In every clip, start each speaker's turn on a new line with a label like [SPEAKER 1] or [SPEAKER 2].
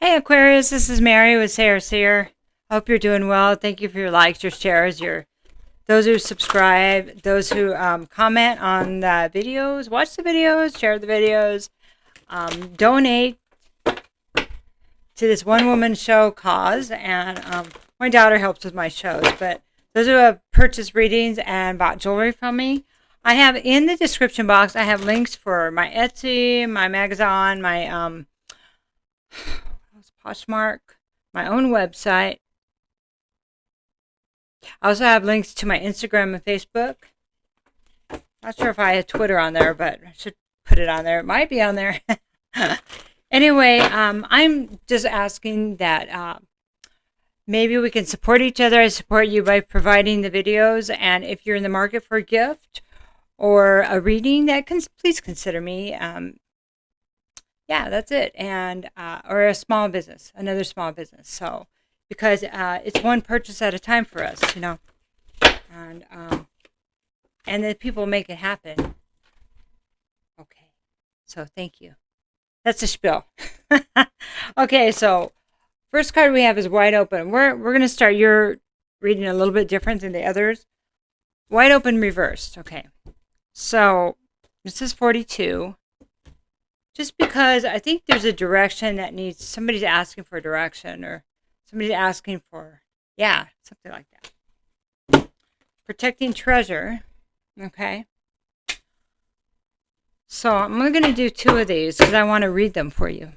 [SPEAKER 1] Hey Aquarius, this is Mary with Seer. Hope you're doing well. Thank you for your likes, your shares, your those who subscribe, those who comment on the videos, watch the videos, share the videos, donate to this one woman show cause. And my daughter helps with my shows, but those who have purchased readings and bought jewelry from me, I have in the description box. I have links for my Etsy, my Magazine, my Poshmark, my own website. I also have links to my Instagram and Facebook. Not sure if I had Twitter on there, but I should put it on there. It might be on there. Anyway, I'm just asking that maybe we can support each other. I support you by providing the videos, and if you're in the market for a gift or a reading, please consider me. Yeah, that's it. And or a small business, another small business. So because it's one purchase at a time for us, and the people make it happen. Okay, so thank you. That's a spiel. Okay, so first card we have is Wide Open. We're gonna start your reading a little bit different than the others. Wide Open reversed. Okay, so this is 42. Just because I think there's a direction that needs, somebody's asking for direction, or somebody's asking for, yeah, something like that. Protecting treasure. Okay. So I'm only going to do two of these because I want to read them for you.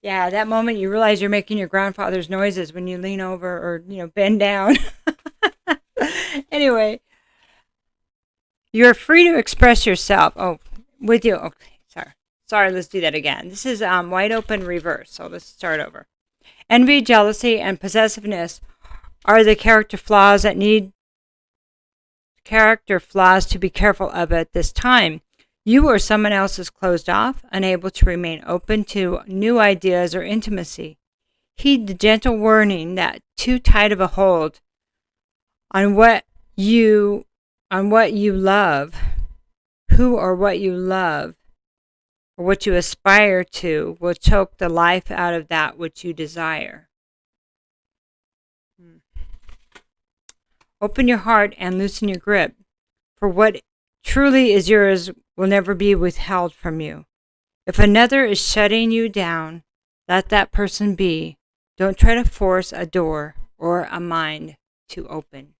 [SPEAKER 1] Yeah, that moment you realize you're making your grandfather's noises when you lean over or, bend down. Anyway, you're free to express yourself. Oh, with you. Okay, sorry. Let's do that again. This is Wide Open reverse. So let's start over. Envy, jealousy, and possessiveness are the character flaws to be careful of at this time. You or someone else is closed off, unable to remain open to new ideas or intimacy. Heed the gentle warning that too tight of a hold on what you love, who or what you love, or what you aspire to will choke the life out of that which you desire. Open your heart and loosen your grip, for what truly is yours will never be withheld from you. If another is shutting you down, let that person be. Don't try to force a door or a mind to open.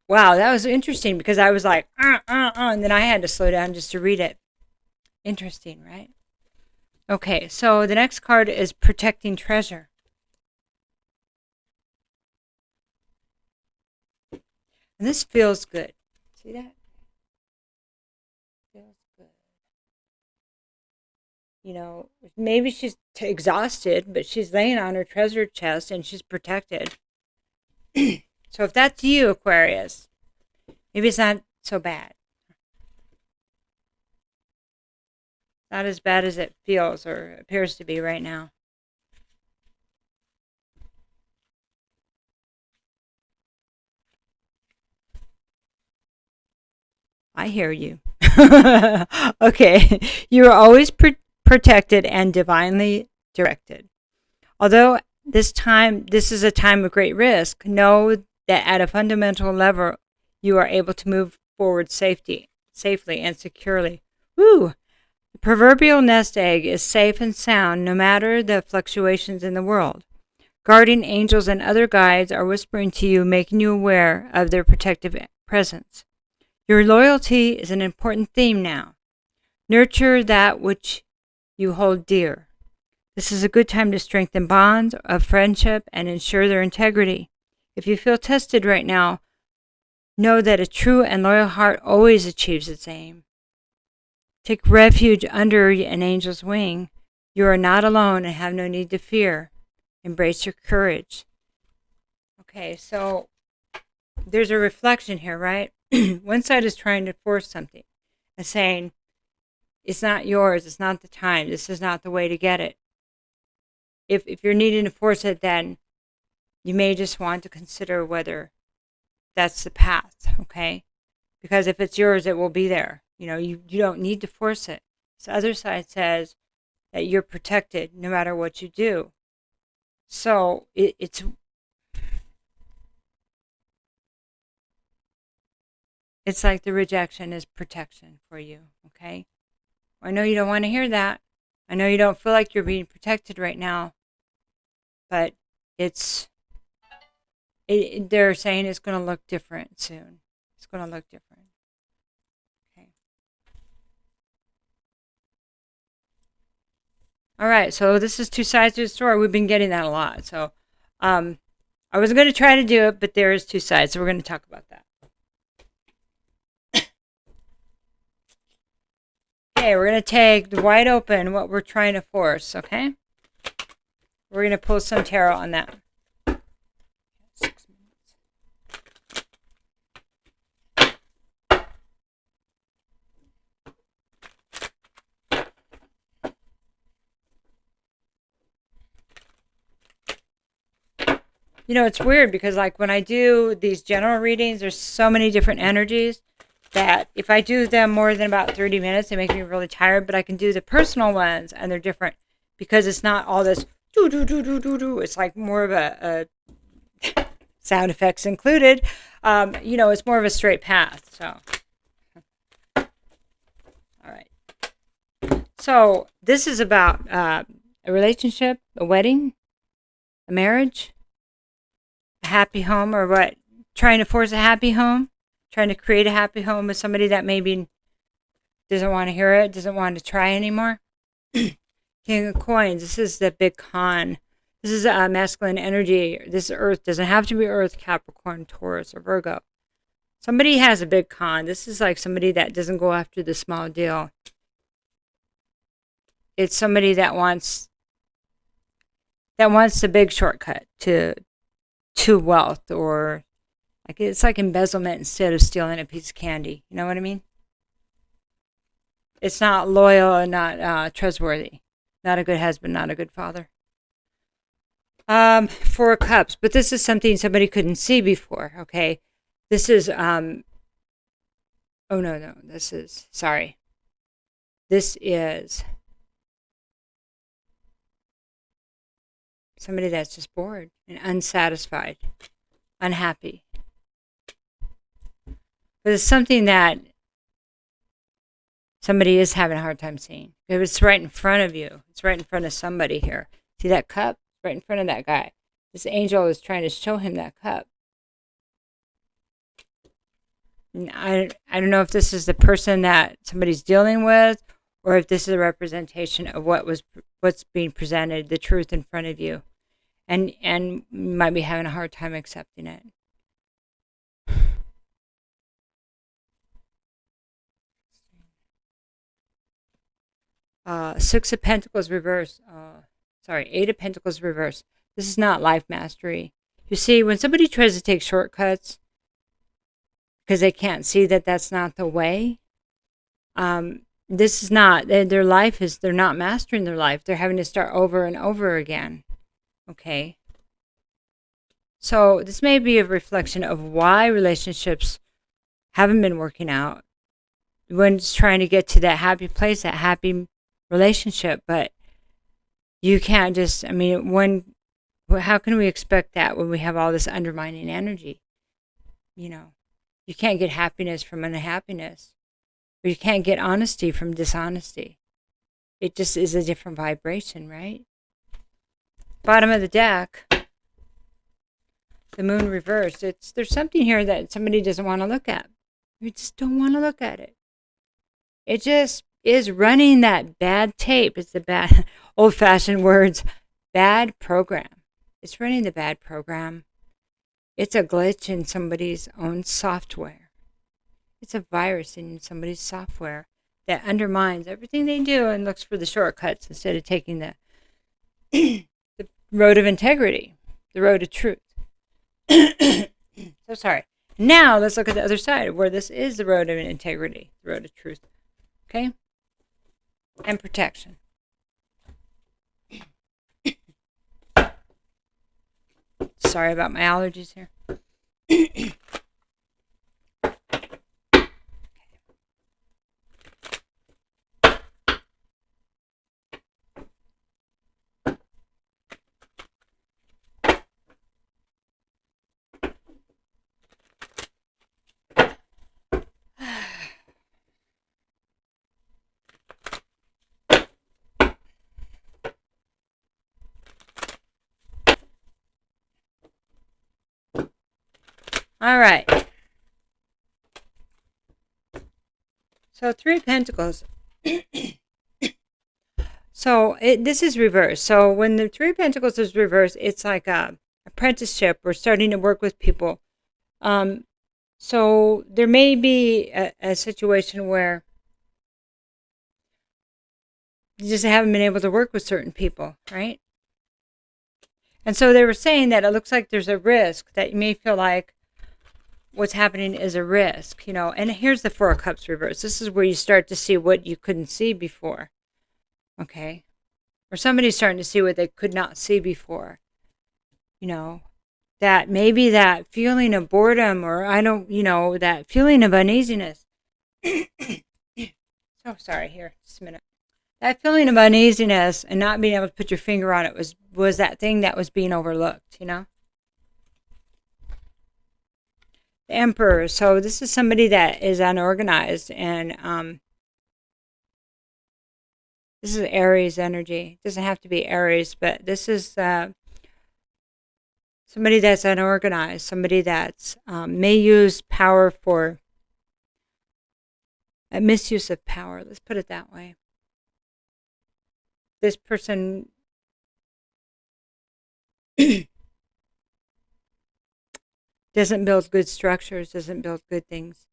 [SPEAKER 1] Wow, that was interesting because I was like, and then I had to slow down just to read it. Interesting, right? Okay, so the next card is Protecting Treasure. And this feels good. See that? Feels good. Maybe she's exhausted, but she's laying on her treasure chest and she's protected. So if that's you, Aquarius, maybe it's not so bad. Not as bad as it feels or appears to be right now. I hear you. Okay. You are always protected and divinely directed. Although this is a time of great risk, know that at a fundamental level, you are able to move forward safely and securely. Woo! The proverbial nest egg is safe and sound no matter the fluctuations in the world. Guardian angels and other guides are whispering to you, making you aware of their protective presence. Your loyalty is an important theme now. Nurture that which you hold dear. This is a good time to strengthen bonds of friendship and ensure their integrity. If you feel tested right now, know that a true and loyal heart always achieves its aim. Take refuge under an angel's wing. You are not alone and have no need to fear. Embrace your courage. Okay, so there's a reflection here, right? One side is trying to force something and saying, it's not yours, it's not the time, this is not the way to get it. If you're needing to force it, then You may just want to consider whether that's the path, okay? Because if it's yours, it will be there. You don't need to force it. This other side says that you're protected no matter what you do. So it's like the rejection is protection for you, okay? I know you don't want to hear that. I know you don't feel like you're being protected right now, but they're saying it's going to look different soon. It's going to look different. Okay. All right, so this is two sides to the story. We've been getting that a lot. So I was going to try to do it, but there is two sides, so we're going to talk about that. Okay, we're going to take the wide open, what we're trying to force, okay? We're going to pull some tarot on that. 6 minutes. It's weird because like when I do these general readings, there's so many different energies that if I do them more than about 30 minutes, they make me really tired. But I can do the personal ones and they're different because it's not all this do do do do do do. It's like more of a sound effects included. It's more of a straight path. So, all right. So this is about a relationship, a wedding, a marriage, a happy home, or what? Trying to force a happy home, trying to create a happy home with somebody that maybe doesn't want to hear it, doesn't want to try anymore. King of Coins, this is the big con. This is masculine energy. This is Earth. Doesn't have to be Earth, Capricorn, Taurus, or Virgo. Somebody has a big con. This is like somebody that doesn't go after the small deal. It's somebody that wants the big shortcut to wealth, or like it's like embezzlement instead of stealing a piece of candy. You know what I mean? It's not loyal and not trustworthy. Not a good husband, not a good father. 4 of Cups, but this is something somebody couldn't see before, okay? This is, This is somebody that's just bored and unsatisfied, unhappy. But it's something that somebody is having a hard time seeing. It's right in front of you. It's right in front of somebody here. See that cup? Right in front of that guy. This angel is trying to show him that cup. I don't know if this is the person that somebody's dealing with, or if this is a representation of what's being presented, the truth in front of you, and you might be having a hard time accepting it. Six of Pentacles reverse. 8 of Pentacles reverse. This is not life mastery. You see, when somebody tries to take shortcuts because they can't see that that's not the way, this is not, their life is, they're not mastering their life. They're having to start over and over again. Okay. So this may be a reflection of why relationships haven't been working out. When it's trying to get to that happy place, that happy relationship, but you can't just, how can we expect that when we have all this undermining energy? You can't get happiness from unhappiness, or you can't get honesty from dishonesty. It just is a different vibration, right? Bottom of the deck, the moon reversed. There's something here that somebody doesn't want to look at. You just don't want to look at it. It just is running that bad tape. It's the bad, old-fashioned words, bad program. It's running the bad program. It's a glitch in somebody's own software. It's a virus in somebody's software that undermines everything they do and looks for the shortcuts instead of taking the road of integrity, the road of truth. So sorry. Now let's look at the other side where this is the road of integrity, the road of truth. Okay? And protection. sorry about my allergies here. All right. So 3 of Pentacles. So this is reversed. So when the 3 of Pentacles is reversed, it's like a apprenticeship or starting to work with people. So there may be a situation where you just haven't been able to work with certain people, right? And so they were saying that it looks like there's a risk, that you may feel like what's happening is a risk, And here's the 4 of Cups reversed. This is where you start to see what you couldn't see before, okay? Or somebody's starting to see what they could not see before, That maybe that feeling of boredom, or that feeling of uneasiness. Oh, sorry, here, just a minute. That feeling of uneasiness and not being able to put your finger on it was that thing that was being overlooked, The Emperor. So this is somebody that is unorganized, and this is Aries energy. It doesn't have to be Aries, but this is somebody that's unorganized, somebody that's may use power for a misuse of power. Let's put it that way. This person doesn't build good structures, doesn't build good things.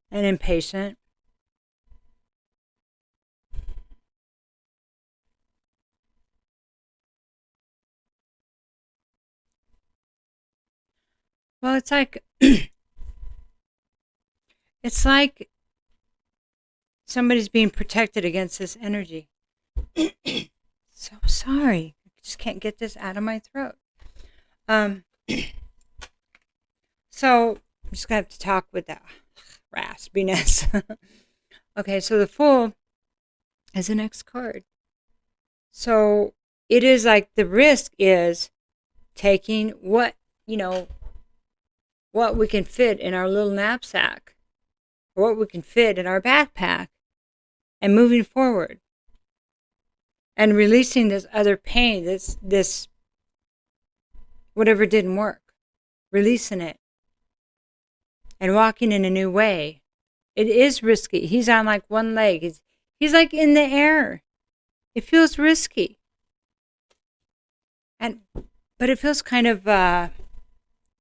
[SPEAKER 1] And impatient. Well, it's like somebody's being protected against this energy. So sorry. I just can't get this out of my throat. So I'm just going to have to talk with that raspiness. Okay, so the Fool is the next card. So it is like the risk is taking what we can fit in our little knapsack, or what we can fit in our backpack, and moving forward. And releasing this other pain, this whatever didn't work. Releasing it. And walking in a new way. It is risky. He's on like one leg. He's like in the air. It feels risky. But it feels kind of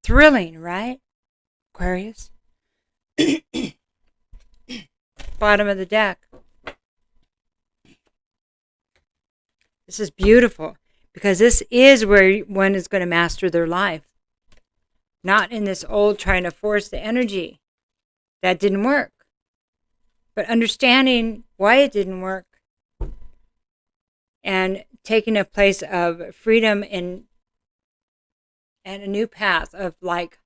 [SPEAKER 1] thrilling, right? Aquarius. Bottom of the deck. This is beautiful, because this is where one is going to master their life. Not in this old trying to force the energy. That didn't work. But understanding why it didn't work, and taking a place of freedom and a new path of like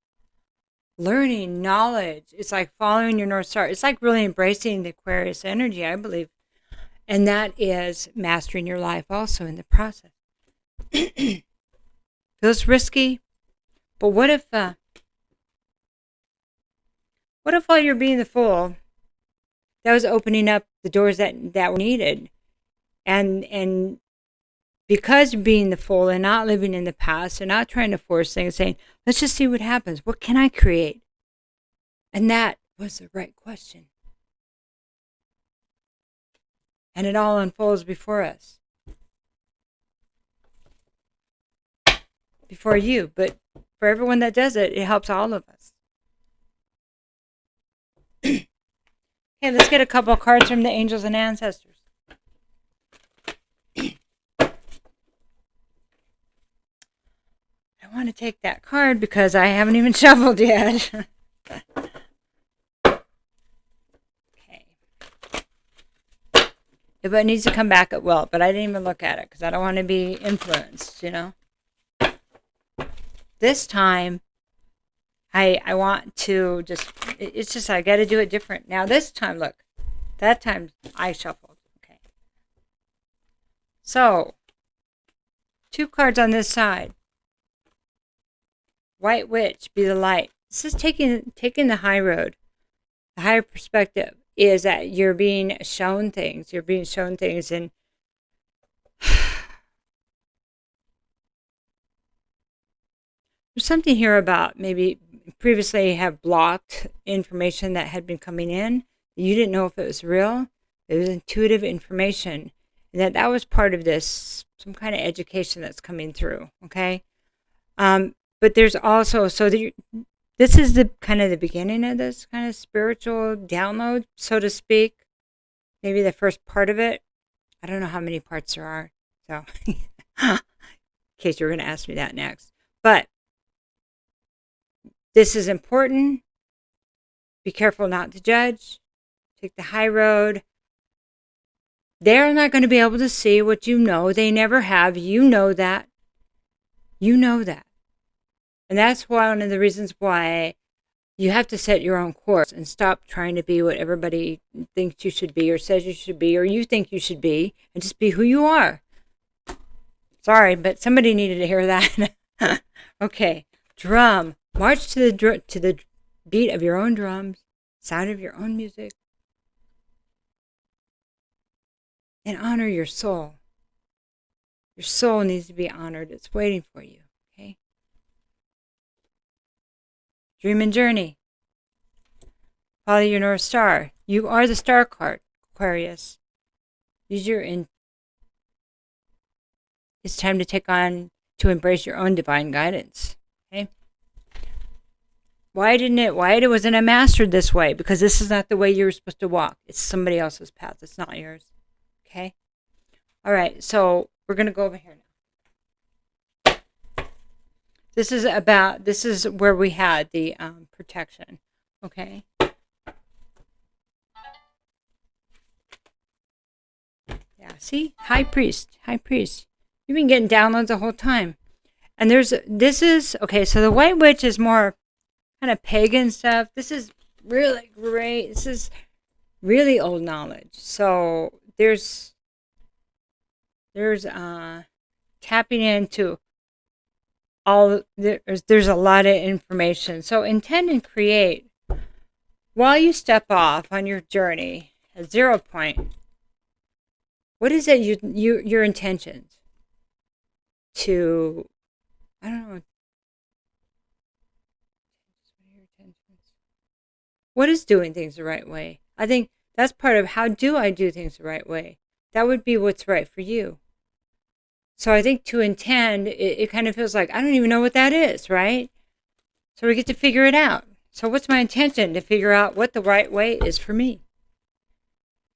[SPEAKER 1] learning, knowledge. It's like following your North Star. It's like really embracing the Aquarius energy, I believe. And that is mastering your life also in the process. Feels risky, but what if while you're being the Fool, that was opening up the doors that were needed, and because being the Fool and not living in the past and not trying to force things, saying, let's just see what happens. What can I create? And that was the right question. And it all unfolds before us. Before you. But for everyone that does it, it helps all of us. Okay, let's get a couple of cards from the angels and ancestors. I want to take that card because I haven't even shuffled yet. Okay. If it needs to come back, it will. But I didn't even look at it because I don't want to be influenced, you know. This time, I want to just, it's just, I got to do it different. Now this time, look, that time I shuffled. Okay. So, 2 cards on this side. White Witch, be the light. This is taking the high road. The higher perspective is that you're being shown things. You're being shown things, and there's something here about maybe previously have blocked information that had been coming in. You didn't know if it was real. It was intuitive information, and that was part of this, some kind of education that's coming through. Okay, but there's also this is the kind of the beginning of this kind of spiritual download, so to speak. Maybe the first part of it. I don't know how many parts there are, so in case you're going to ask me that next. But this is important. Be careful not to judge. Take the high road. They're not going to be able to see what you know. They never have. You know that. You know that. And that's one of the reasons why you have to set your own course and stop trying to be what everybody thinks you should be or says you should be or you think you should be, and just be who you are. Sorry, but somebody needed to hear that. Okay, drum. March to the beat of your own drums, sound of your own music, and honor your soul. Your soul needs to be honored. It's waiting for you. Okay. Dream and journey. Follow your North Star. You are the star card, Aquarius. Use your It's time to embrace your own divine guidance. Okay. Why wasn't it mastered this way? Because this is not the way you're supposed to walk. It's somebody else's path. It's not yours. Okay. All right. So we're going to go over here now. This is where we had the protection. Okay. Yeah. See? High priest. You've been getting downloads the whole time. And this is, okay, so the White Witch is more kind of pagan stuff. This is really great. This is really old knowledge. So there's tapping into there's a lot of information. So intend and create while you step off on your journey at 0 point. What is it your intentions to, I don't know. What is doing things the right way? I think that's part of how do I do things the right way? That would be what's right for you. So I think to intend, it kind of feels like, I don't even know what that is, right? So we get to figure it out. So what's my intention? To figure out what the right way is for me.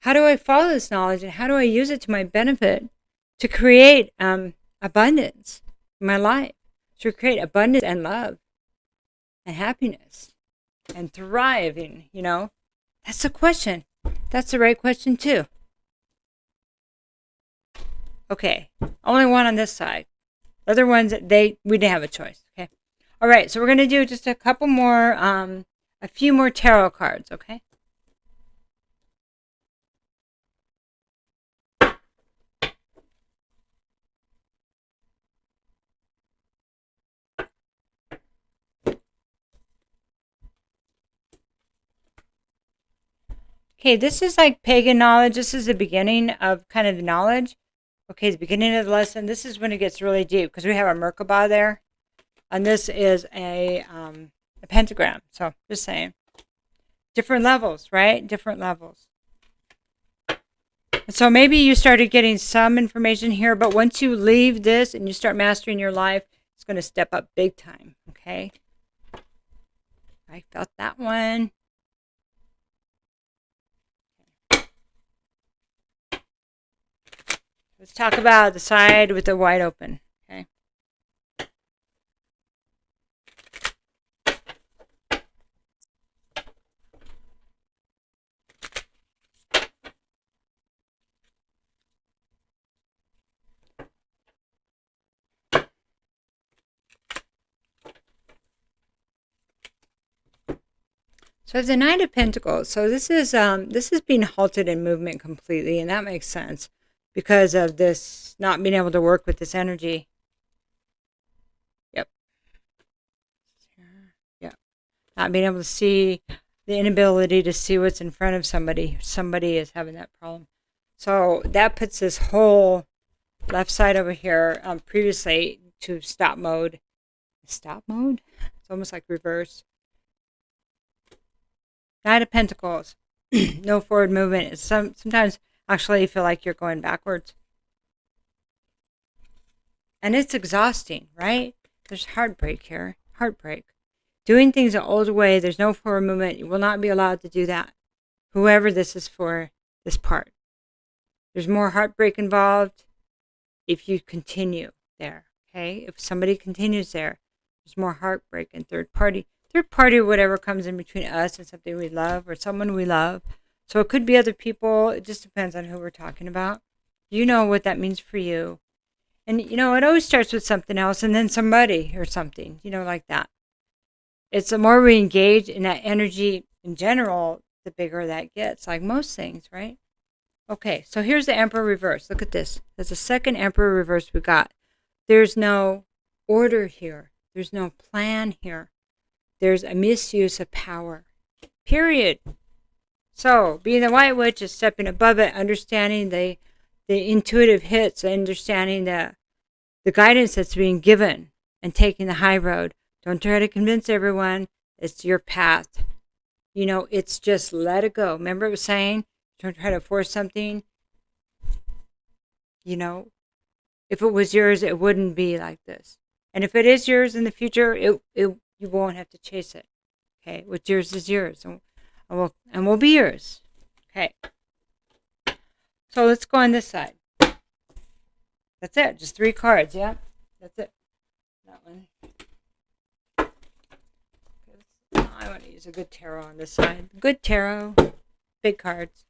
[SPEAKER 1] How do I follow this knowledge and how do I use it to my benefit to create abundance in my life? To create abundance and love and happiness and thriving, That's the question. That's the right question too. Okay, only one on this side. The other ones, we didn't have a choice. Okay. All right, so we're going to do just a couple more, a few more tarot cards, okay? Okay, this is like pagan knowledge. This is the beginning of kind of the knowledge. Okay, the beginning of the lesson. This is when it gets really deep because we have a Merkaba there. And this is a pentagram. So just saying. Different levels, right? Different levels. And so maybe you started getting some information here, but once you leave this and you start mastering your life, it's going to step up big time. Okay? I felt that one. Let's talk about the side with the wide open. Okay. So I have the Knight of Pentacles. So this is being halted in movement completely, and that makes sense because of this not being able to work with this energy. Yep. Yep. Not being able to see, the inability to see what's in front of somebody. Somebody is having that problem. So that puts this whole left side over here previously to stop mode. Stop mode? It's almost like reverse. Knight of Pentacles. No forward movement. Sometimes actually you feel like you're going backwards. And it's exhausting, right? There's heartbreak here. Heartbreak. Doing things the old way, there's no forward movement. You will not be allowed to do that. Whoever this is for, this part. There's more heartbreak involved if you continue there, okay? If somebody continues there, there's more heartbreak and third party, whatever comes in between us and something we love or someone we love. So it could be other people. It just depends on who we're talking about. You know what that means for you. And, it always starts with something else and then somebody or something, like that. It's the more we engage in that energy in general, the bigger that gets, like most things, right? Okay, so here's the Emperor reverse. Look at this. That's the second Emperor reverse we got. There's no order here. There's no plan here. There's a misuse of power. Period. So, being the White Witch is stepping above it, understanding the intuitive hits, understanding the guidance that's being given, and taking the high road. Don't try to convince everyone. It's your path. It's just let it go. Remember it was saying, don't try to force something. If it was yours, it wouldn't be like this. And if it is yours in the future, you won't have to chase it. Okay, what's yours is yours, and will be yours. Okay. So let's go on this side. That's it. Just 3 cards. Yeah, that's it. That one. I want to use a good tarot on this side. Good tarot. Big cards.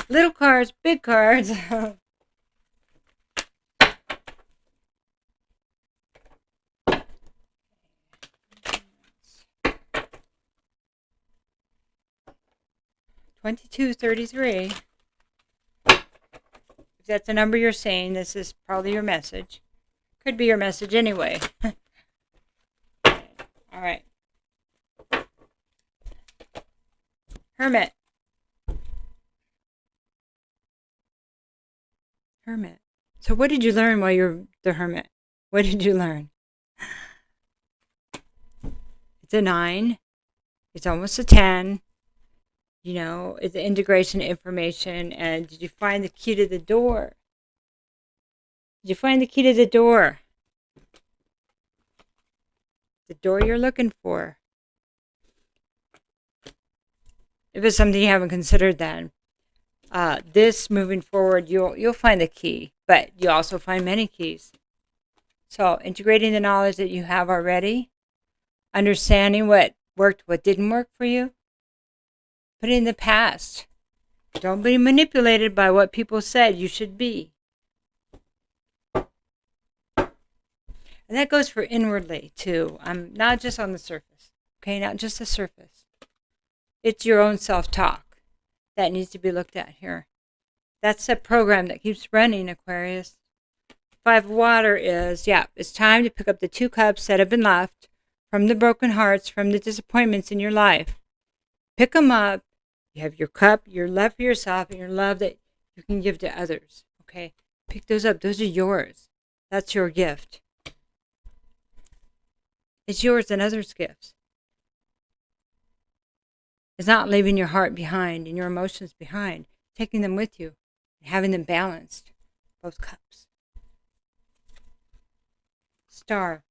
[SPEAKER 1] Little cards, big cards. 2233. If that's the number you're saying, this is probably your message. Could be your message anyway. All right. Hermit. So what did you learn while you're the Hermit? What did you learn? It's a 9. It's almost a 10. It's the integration of information. And did you find the key to the door? Did you find the key to the door? The door you're looking for. If it's something you haven't considered, then this moving forward, you'll find the key, but you also find many keys. So integrating the knowledge that you have already, understanding what worked, what didn't work for you, put it in the past. Don't be manipulated by what people said you should be. And that goes for inwardly too. Not just on the surface. Okay, not just the surface. It's your own self-talk that needs to be looked at here. That's the program that keeps running, Aquarius. 5 of water is, it's time to pick up the 2 cups that have been left from the broken hearts, from the disappointments in your life. Pick them up. You have your cup, your love for yourself, and your love that you can give to others. Okay? Pick those up. Those are yours. That's your gift. It's yours and others' gifts. It's not leaving your heart behind and your emotions behind. Taking them with you and having them balanced. Both cups. Star.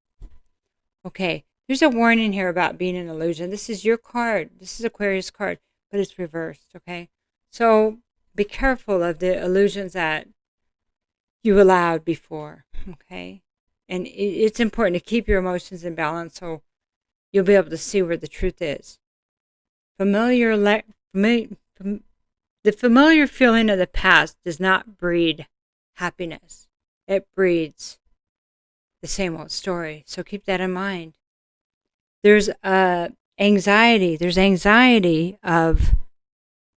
[SPEAKER 1] Okay, there's a warning here about being an illusion. This is your card. This is Aquarius card, but it's reversed, okay? So be careful of the illusions that you allowed before, okay? And it's important to keep your emotions in balance so you'll be able to see where the truth is. The familiar feeling of the past does not breed happiness. It breeds the same old story. So keep that in mind. There's a anxiety. There's anxiety of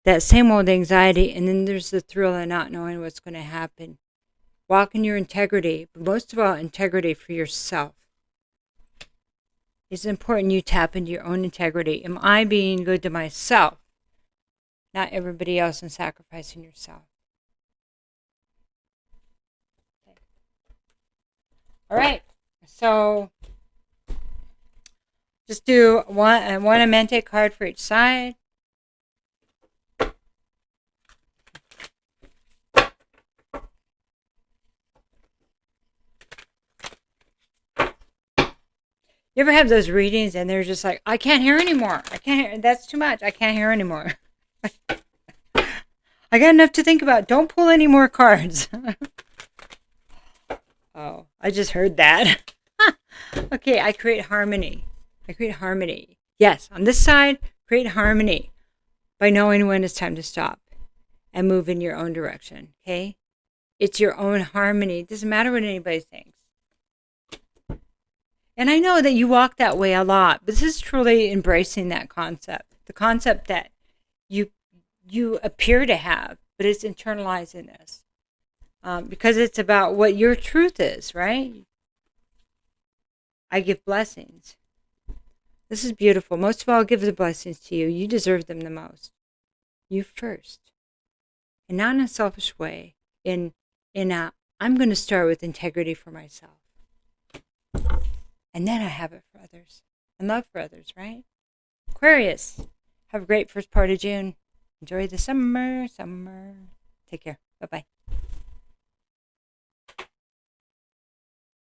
[SPEAKER 1] that same old anxiety, and then there's the thrill of not knowing what's going to happen. Walk in your integrity, but most of all, integrity for yourself. It's important you tap into your own integrity. Am I being good to myself? Not everybody else, and sacrificing yourself. Okay. All right. So just do one Amente card for each side. You ever have those readings and they're just like, I can't hear anymore. I can't hear. That's too much. I can't hear anymore. I got enough to think about. Don't pull any more cards. Oh, I just heard that. Okay, I create harmony. I create harmony. Yes, on this side, create harmony by knowing when it's time to stop and move in your own direction. Okay? It's your own harmony. It doesn't matter what anybody thinks. And I know that you walk that way a lot, but this is truly embracing that concept. The concept that you appear to have, but it's internalizing this. Because it's about what your truth is, right? I give blessings. This is beautiful. Most of all, I'll give the blessings to you. You deserve them the most. You first. And not in a selfish way. I'm going to start with integrity for myself. And then I have it for others. And love for others, right? Aquarius, have a great first part of June. Enjoy the summer. Take care. Bye-bye.